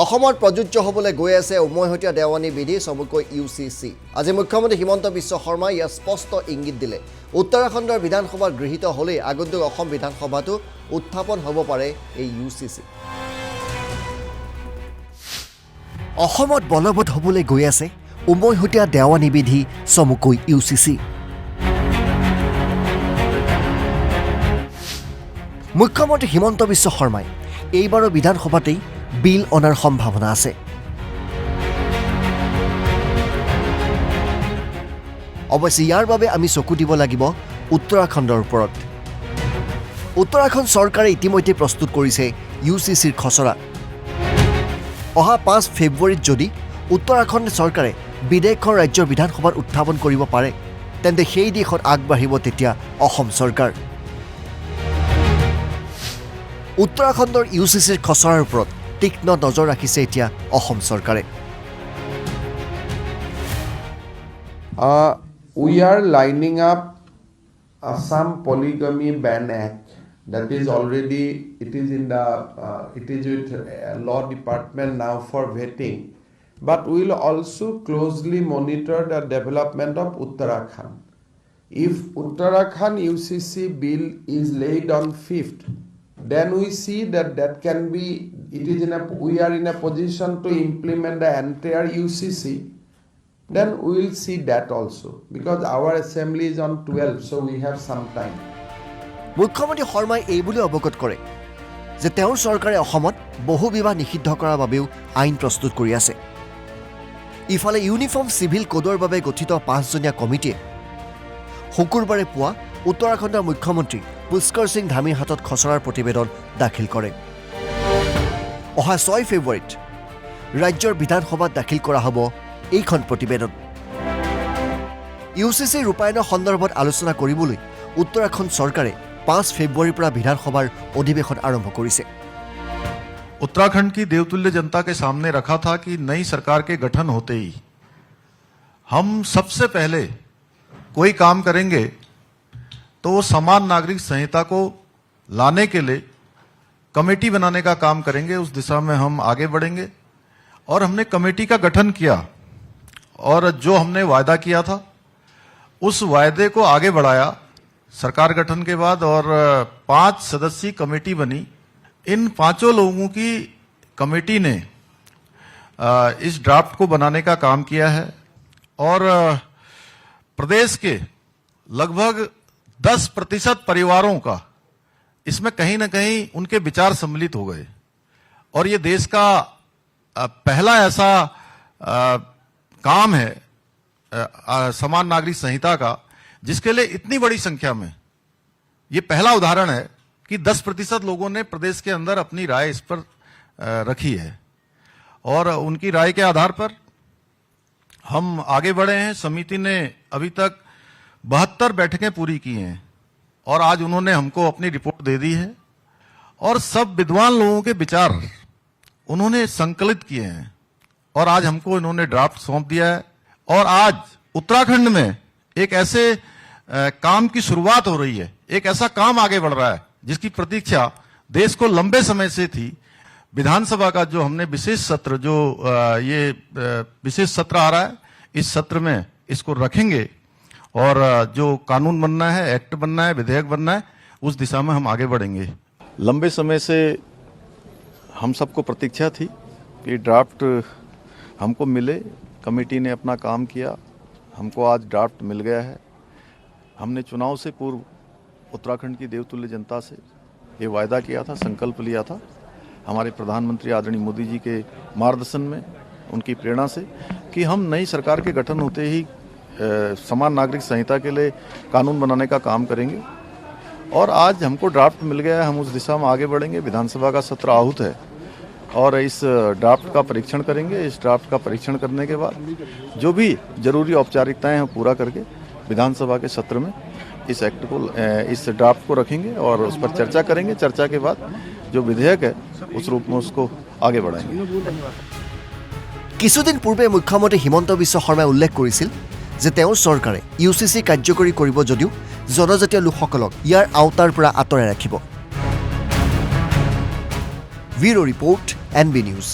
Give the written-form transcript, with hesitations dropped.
অসমত প্ৰযোজ্য হ'বলৈ গৈ আছে উমৈহতীয়া দেৱানী বিধি চমুকৈ UCC। আজি মুখ্যমন্ত্ৰী হিমন্ত বিশ্ব শৰ্মাই ইয়াৰ স্পষ্ট ইংগিত দিলে। উত্তৰাখণ্ডৰ বিধানসভাত গৃহীত হ'লেই আগন্তুক অসম বিধানসভাতো উত্থাপন হ'ব পাৰে এই UCC। অসমত বলবৎ হ'বলৈ গৈ আছে উমৈহতীয়া দেৱানী বিধি চমুকৈ UCC। মুখ্যমন্ত্ৰী হিমন্ত বিশ্ব শৰ্মাই এইবাৰৰ বিধানসভাতেই বিল অনাৰ সম্ভাৱনা আছে। অৱশ্যে ইয়াৰ বাবে আমি চকু দিব লাগিব উত্তৰাখণ্ডৰ ওপৰত। উত্তৰাখণ্ড চৰকাৰে ইতিমধ্যে প্ৰস্তুত কৰিছে UCCৰ খচৰা। অহা 5 ফেব্ৰুৱাৰীত যদি উত্তৰাখণ্ড চৰকাৰে বিধেয়কখন ৰাজ্যৰ বিধানসভাত উত্থাপন কৰিব পাৰে, তেন্তে সেই দিশত আগবাঢ়িব তেতিয়া অসম চৰকাৰ। উত্তৰাখণ্ডৰ UCCৰ খচৰাৰ ওপৰত তীক্ষ্ণ নজৰ ৰাখিছে এতিয়া অসম চৰকাৰে। We are lining up Assam Polygamy Ban Act that is already it is with law department now for vetting, but we will also closely monitor the development of Uttarakhand. If Uttarakhand UCC bill is laid on 5th, then we see that can be we are in a position to implement the entire UCC. Then we will see that also, because our assembly is on 12th, so we have some time. মুখ্যমন্ত্ৰী শৰ্মাই এই বুলি অৱগত কৰে যে তেওঁৰ চৰকাৰে অসমত বহু বিবাহ নিষিদ্ধ কৰাৰ বাবেও আইন প্ৰস্তুত কৰি আছে। ইফালে ইউনিফৰ্ম চিভিল কোডৰ বাবে গঠিত 5জনীয়া কমিটিয়ে শুকুৰবাৰে পুৱা উত্তৰাখণ্ডৰ মুখ্যমন্ত্ৰী পুষ্কৰ সিং ধামীৰ হাতত খচৰাৰ প্ৰতিবেদন দাখিল কৰে। অহা 6 ফেব্ৰুৱাৰীত ৰাজ্যৰ বিধানসভাত দাখিল কৰা হ'ব এইখন প্ৰতিবেদন। UCC ৰূপায়ণৰ সন্দৰ্ভত আলোচনা কৰিবলৈ উত্তৰাখণ্ড চৰকাৰে 5 ফেব্ৰুৱাৰীৰ পৰা বিধানসভাৰ অধিৱেশন আৰম্ভ কৰিছে। उत्तराखंड की देवतुल्य जनता के सामने रखा था कि नई सरकार के गठन होते ही हम सबसे पहले कोई काम करेंगे तो वो समान नागरिक संहिता को लाने के लिए कमेटी बनाने का काम करेंगे। उस दिशा में हम आगे बढ़ेंगे और हमने कमेटी का गठन किया और जो हमने वायदा किया था उस वायदे को आगे बढ़ाया सरकार गठन के बाद, और 5 सदस्यीय कमेटी बनी। इन 5 लोगों की कमेटी ने इस ड्राफ्ट को बनाने का काम किया है और प्रदेश के लगभग 10% परिवारों का इसमें कहीं ना कहीं उनके विचार सम्मिलित हो गए, और ये देश का पहला ऐसा काम है समान नागरिक संहिता का जिसके लिए इतनी बड़ी संख्या में, ये पहला उदाहरण है कि 10% लोगों ने प्रदेश के अंदर अपनी राय इस पर रखी है, और उनकी राय के आधार पर हम आगे बढ़े हैं। समिति ने अभी तक 72 बैठकें पूरी की हैं और आज उन्होंने हमको अपनी रिपोर्ट दे दी है, और सब विद्वान लोगों के विचार उन्होंने संकलित किए हैं, और आज हमको इन्होंने ड्राफ्ट सौंप दिया है। और आज उत्तराखंड में एक ऐसे काम की शुरुआत हो रही है, एक ऐसा काम आगे बढ़ रहा है जिसकी प्रतीक्षा देश को लंबे समय से थी। विधानसभा का जो हमने विशेष सत्र, जो ये विशेष सत्र आ रहा है, इस सत्र में इसको रखेंगे और जो कानून बनना है, एक्ट बनना है, विधेयक बनना है, उस दिशा में हम आगे बढ़ेंगे। लंबे समय से हम सबको प्रतीक्षा थी कि ड्राफ्ट हमको मिले। कमेटी ने अपना काम किया, हमको आज ड्राफ्ट मिल गया है। हमने चुनाव से पूर्व उत्तराखंड की देवतुल्य जनता से ये वायदा किया था, संकल्प लिया था, हमारे प्रधानमंत्री आदरणीय मोदी जी के मार्गदर्शन में, उनकी प्रेरणा से, कि हम नई सरकार के गठन होते ही समान नागरिक संहिता के लिए कानून बनाने का काम करेंगे। और आज हमको ड्राफ्ट मिल गया है, हम उस दिशा में आगे बढ़ेंगे। विधानसभा का सत्र आहूत है और इस ड्राफ्ट का परीक्षण करेंगे। इस ड्राफ्ट का परीक्षण करने के बाद जो भी जरूरी औपचारिकताएं हैं पूरा करके विधानसभा के सत्र में इस एक्ट को, इस ड्राफ्ट को रखेंगे और उस पर चर्चा करेंगे। चर्चा के बाद जो विधेयक है उस रूप में उसको आगे बढ़ाएंगे। কিছুদিন পূৰ্বে মুখ্যমন্ত্ৰী হিমন্ত বিশ্ব শৰ্মাই উল্লেখ কৰিছিল যে তেওঁৰ চৰকাৰে UCC কাৰ্যকৰী কৰিব যদিও জনজাতীয় লোকসকলক ইয়াৰ আওতাৰ পৰা আঁতৰাই ৰাখিব। Bureau report NB news.